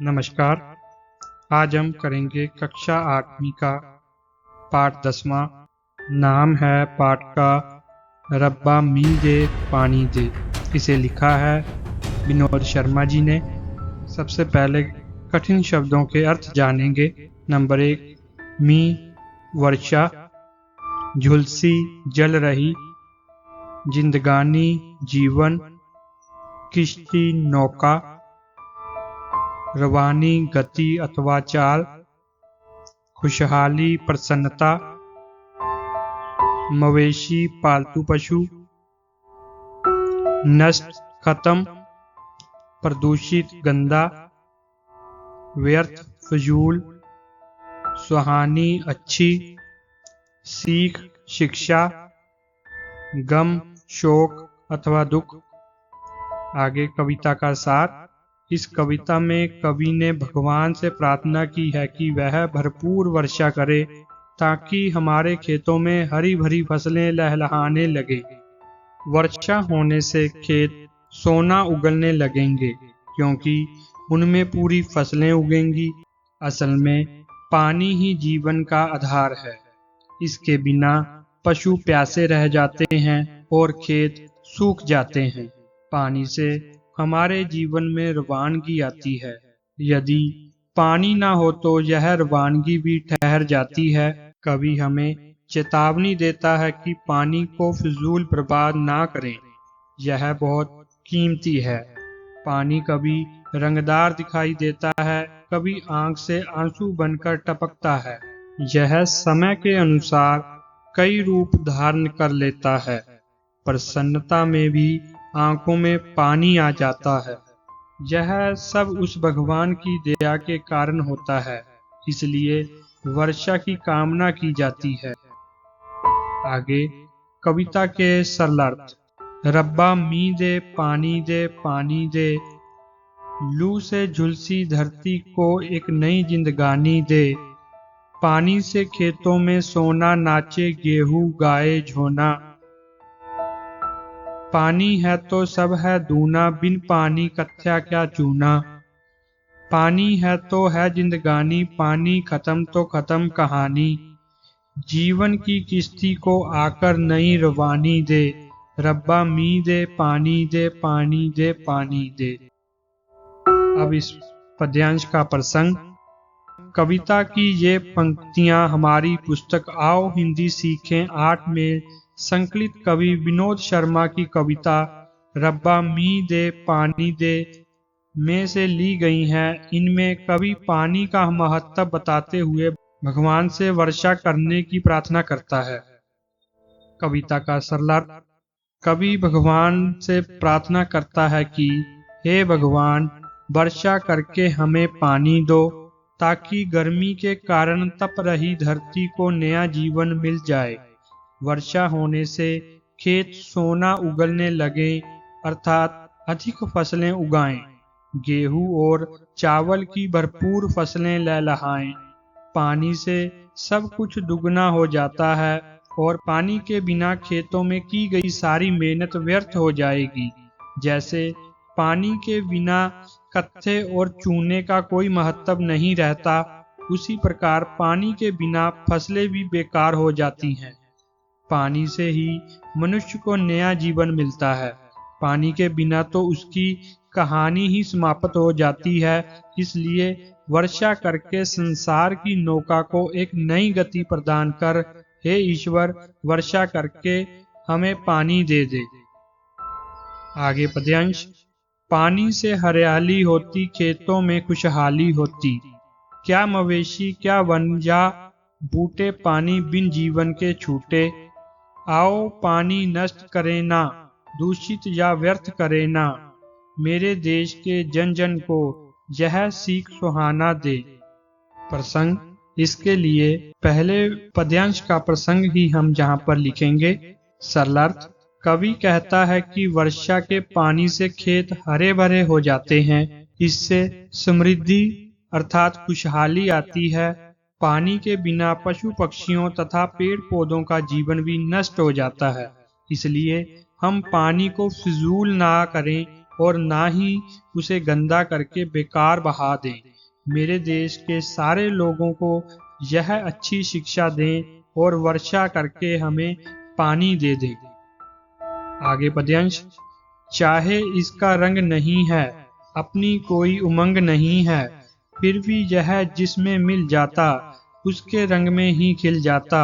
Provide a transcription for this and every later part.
नमस्कार। आज हम करेंगे कक्षा 8वीं का पाठ 10वां। नाम है पाठ का रब्बा मी दे पानी दे। इसे लिखा है विनोद शर्मा जी ने। सबसे पहले कठिन शब्दों के अर्थ जानेंगे। नंबर 1, मी वर्षा, झुलसी जल रही, जिंदगानी जीवन, किश्ती नौका, रवानी गति अथवा चाल, खुशहाली प्रसन्नता, मवेशी पालतू पशु, नष्ट खत्म, प्रदूषित गंदा, व्यर्थ फजूल, सुहानी अच्छी, सीख शिक्षा, गम शोक अथवा दुख। आगे कविता का सार। इस कविता में कवि ने भगवान से प्रार्थना की है कि वह भरपूर वर्षा करे ताकि हमारे खेतों में हरी भरी फसलें लहलहाने लगे। वर्षा होने से खेत सोना उगलने लगेंगे क्योंकि उनमें पूरी फसलें उगेंगी। असल में पानी ही जीवन का आधार है। इसके बिना पशु प्यासे रह जाते हैं और खेत सूख जाते हैं। पानी से हमारे जीवन में रवानगी आती है। यदि पानी ना हो तो यह रवानगी भी ठहर जाती है। कवि हमें चेतावनी देता है कि पानी को फिजूल बर्बाद ना करें। यह बहुत कीमती है। पानी कभी रंगदार दिखाई देता है, कभी आंख से आंसू बनकर टपकता है। यह समय के अनुसार कई रूप धारण कर लेता है। प्रसन्नता में भी आंखों में पानी आ जाता है। यह सब उस भगवान की दया के कारण होता है। इसलिए वर्षा की कामना की जाती है। आगे कविता के सरलार्थ। रब्बा मी दे पानी दे, लू से झुलसी धरती को एक नई जिंदगानी दे। पानी से खेतों में सोना नाचे गेहूं गाए झोना। पानी है तो सब है दूना, बिन पानी कथ्या क्या चूना। पानी है तो है जिंदगानी, पानी खत्म तो खत्म कहानी। जीवन की किश्ती को आकर नई रवानी दे। रब्बा मी दे पानी दे पानी दे पानी दे। अब इस पद्यांश का प्रसंग। कविता की ये पंक्तियां हमारी पुस्तक आओ हिंदी सीखें 8 में संकलित कवि विनोद शर्मा की कविता रब्बा मी दे पानी दे में से ली गई हैं। इनमें कवि पानी का महत्व बताते हुए भगवान से वर्षा करने की प्रार्थना करता है। कविता का सरलार्थ। कवि भगवान से प्रार्थना करता है कि हे भगवान, वर्षा करके हमें पानी दो ताकि गर्मी के कारण तप रही धरती को नया जीवन मिल जाए। वर्षा होने से खेत सोना उगलने लगे, अर्थात अधिक फसलें उगाएं। गेहूं और चावल की भरपूर फसलें लहलहाएं। पानी से सब कुछ दुगना हो जाता है और पानी के बिना खेतों में की गई सारी मेहनत व्यर्थ हो जाएगी। जैसे पानी के बिना कत्थे और चूने का कोई महत्व नहीं रहता, उसी प्रकार पानी के बिना फसलें भी बेकार हो जाती हैं। पानी से ही मनुष्य को नया जीवन मिलता है। पानी के बिना तो उसकी कहानी ही समाप्त हो जाती है। इसलिए वर्षा करके संसार की नौका को एक नई गति प्रदान कर हे ईश्वर, वर्षा करके हमें पानी दे दे। आगे पद्यांश। पानी से हरियाली होती, खेतों में खुशहाली होती। क्या मवेशी क्या वनजा, बूटे पानी बिन जीवन के छूटे। आओ पानी नष्ट करे ना, दूषित या व्यर्थ करे ना। मेरे देश के जन जन को यह सीख सुहाना दे। प्रसंग। इसके लिए पहले पद्यांश का प्रसंग ही हम जहाँ पर लिखेंगे। सरलार्थ। कवि कहता है कि वर्षा के पानी से खेत हरे भरे हो जाते हैं। इससे समृद्धि अर्थात खुशहाली आती है। पानी के बिना पशु पक्षियों तथा पेड़ पौधों का जीवन भी नष्ट हो जाता है। इसलिए हम पानी को फिजूल ना करें और ना ही उसे गंदा करके बेकार बहा दें। मेरे देश के सारे लोगों को यह अच्छी शिक्षा दें और वर्षा करके हमें पानी दे दें। आगे पद्यांश। चाहे इसका रंग नहीं है, अपनी कोई उमंग नहीं है, फिर भी यह जिसमें मिल जाता, उसके रंग में ही खिल जाता।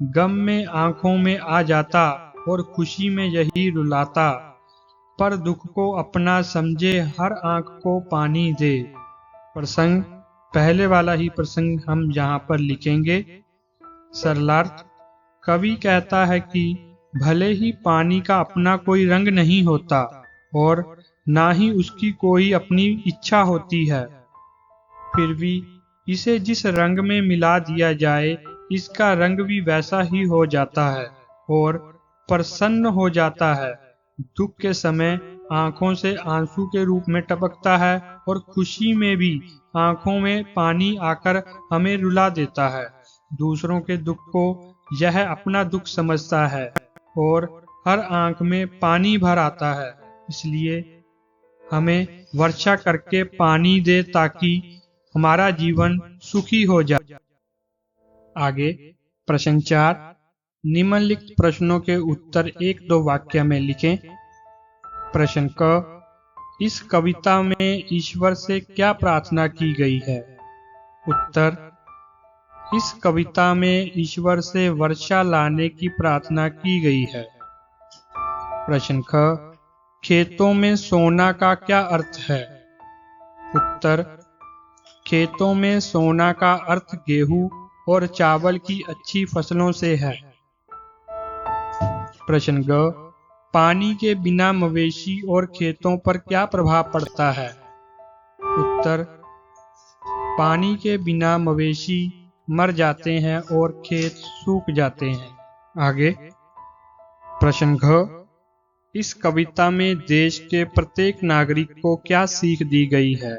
गम में आंखों में आ जाता और खुशी में यही रुलाता। पर दुख को अपना समझे, हर आंख को पानी दे। प्रसंग पहले वाला ही प्रसंग हम यहाँ पर लिखेंगे। सरलार्थ। कवि कहता है कि भले ही पानी का अपना कोई रंग नहीं होता और ना ही उसकी कोई अपनी इच्छा होती है, फिर भी इसे जिस रंग में मिला दिया जाए, इसका रंग भी वैसा ही हो जाता है और प्रसन्न हो जाता है। दुख के समय आंखों से आंसू के रूप में टपकता है और खुशी में भी आंखों में पानी आकर हमें रुला देता है। दूसरों के दुख को यह अपना दुख समझता है और हर आंख में पानी भर आता है। इसलिए हमें वर्षा करके पानी दे ताकि हमारा जीवन सुखी हो जाए। आगे प्रश्न 4। निम्नलिखित प्रश्नों के उत्तर 1-2 वाक्य में लिखें। प्रश्न क। इस कविता में ईश्वर से क्या प्रार्थना की गई है? उत्तर। इस कविता में ईश्वर से वर्षा लाने की प्रार्थना की गई है। प्रश्न ख। खेतों में सोना का क्या अर्थ है? उत्तर। खेतों में सोना का अर्थ गेहूं और चावल की अच्छी फसलों से है। प्रश्न ग। पानी के बिना मवेशी और खेतों पर क्या प्रभाव पड़ता है? उत्तर। पानी के बिना मवेशी मर जाते हैं और खेत सूख जाते हैं। आगे प्रश्न घ। इस कविता में देश के प्रत्येक नागरिक को क्या सीख दी गई है?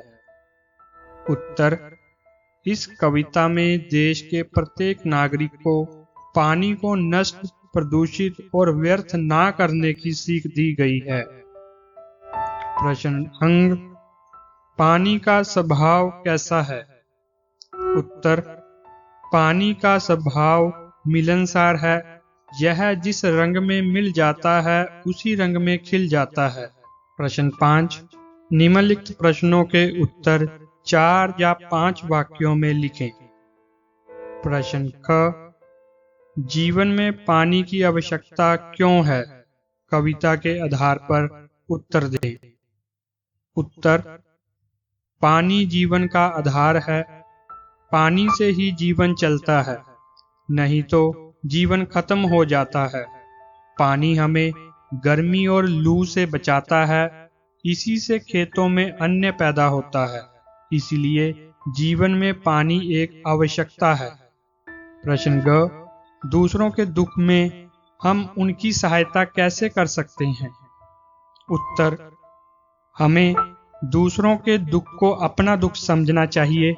उत्तर। इस कविता में देश के प्रत्येक नागरिक को पानी को नष्ट, प्रदूषित और व्यर्थ ना करने की सीख दी गई है। प्रश्न अंग। पानी का स्वभाव कैसा है? उत्तर। पानी का स्वभाव मिलनसार है। यह जिस रंग में मिल जाता है, उसी रंग में खिल जाता है। प्रश्न 5। निम्नलिखित प्रश्नों के उत्तर 4 या 5 वाक्यों में लिखें। प्रश्न क। जीवन में पानी की आवश्यकता क्यों है? कविता के आधार पर उत्तर दें। उत्तर। पानी जीवन का आधार है। पानी से ही जीवन चलता है, नहीं तो जीवन खत्म हो जाता है। पानी हमें गर्मी और लू से बचाता है। इसी से खेतों में अन्न पैदा होता है। इसलिए जीवन में पानी एक आवश्यकता है। प्रश्न ग। दूसरों के दुख में हम उनकी सहायता कैसे कर सकते हैं? उत्तर। हमें दूसरों के दुख को अपना दुख समझना चाहिए।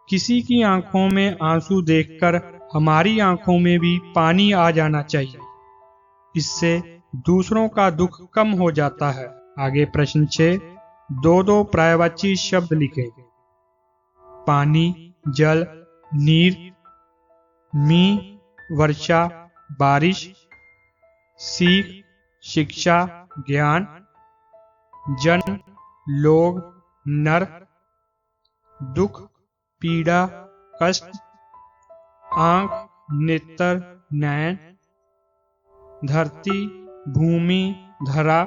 किसी की आंखों में आंसू देखकर हमारी आंखों में भी पानी आ जाना चाहिए। इससे दूसरों का दुख कम हो जाता है। आगे प्रश्न 6। 2-2 पर्यायवाची शब्द लिखें। पानी, जल, नीर, मी, वर्षा, बारिश, सीख, शिक्षा, ज्ञान, जन, लोग, नर, दुख, पीड़ा, कष्ट, आंख, नेत्र, नयन, धरती, भूमि, धरा,